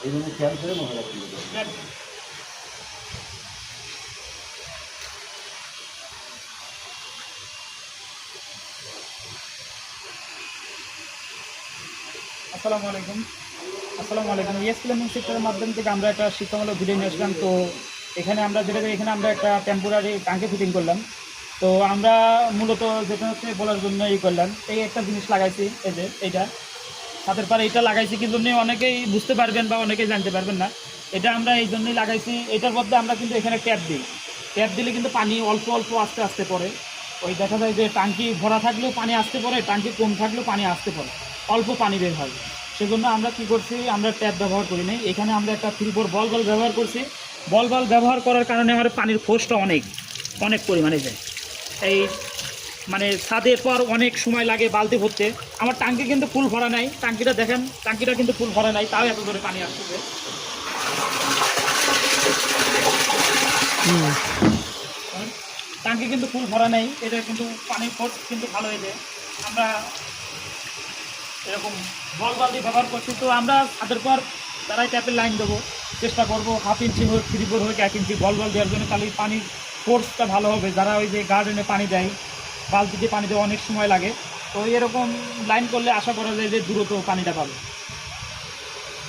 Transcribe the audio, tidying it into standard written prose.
এই জন্য খেয়াল করে মনে রাখতে হবে। আসসালামু আলাইকুম। ইয়েস প্লেনিং সেক্টরের মাধ্যম থেকে আমরা একটা শিক্ষামূলক ভিডিও নিয়ে আসলাম। তো এখানে আমরা এখানে আমরা একটা টেম্পোরারি ট্যাঙ্কি ফিটিং করলাম। তো আমরা মূলত যেটা হচ্ছে বলার জন্য করলাম, এই একটা জিনিস লাগাইছি, এই যে এইটা ছাদের পারে এটা লাগাইছি, কিন্তু অনেকেই বুঝতে পারবেন বা অনেকেই জানতে পারবেন না। এটা আমরা এই জন্যই লাগাইছি, এটার মধ্যে আমরা কিন্তু এখানে ট্যাপ দিই। ট্যাপ দিলে কিন্তু পানি অল্প অল্প আস্তে আস্তে পড়ে। ওই দেখা যায় যে টাঙ্কি ভরা থাকলেও পানি আসতে পড়ে, টাঙ্কি কম থাকলেও পানি আসতে পড়ে, অল্প পানি বের হয়। সেজন্য আমরা কি করছি, আমরা ট্যাপ ব্যবহার করি নাই, এখানে আমরা একটা 3-4 বল ব্যবহার করছি। বল ব্যবহার করার কারণে আমার পানির ফোর্সটা অনেক অনেক পরিমাণে যায়। এই মানে ছাদের পর অনেক সময় লাগে বালতি ভরতে। আমার টাঙ্কি কিন্তু ফুল ভরা নাই, টাঙ্কিটা দেখেন, টাঙ্কিটা কিন্তু ফুল ভরা নাই, তাও এত ধরে পানি আসতেছে। টাঙ্কি কিন্তু ফুল ভরা নেই, এটা কিন্তু পানির ফোর্স কিন্তু ভালো হয়েছে। আমরা এরকম বল বালতি ব্যবহার করছি। তো আমরা ছাদের পর তারাই ট্যাপের লাইন দেবো, চেষ্টা করবো 1/2 ইঞ্চি হোক, 3/4 হোক, 1 ইঞ্চি বল দেওয়ার জন্য, তাহলে পানির ফোর্সটা ভালো হবে। যারা ওই যে গার্ডেনে পানি দেয়, বালতিতে পানি দেওয়া অনেক সময় লাগে, তো এরকম লাইন করলে আশা করা যায় যে দ্রুত পানিটা পাবে।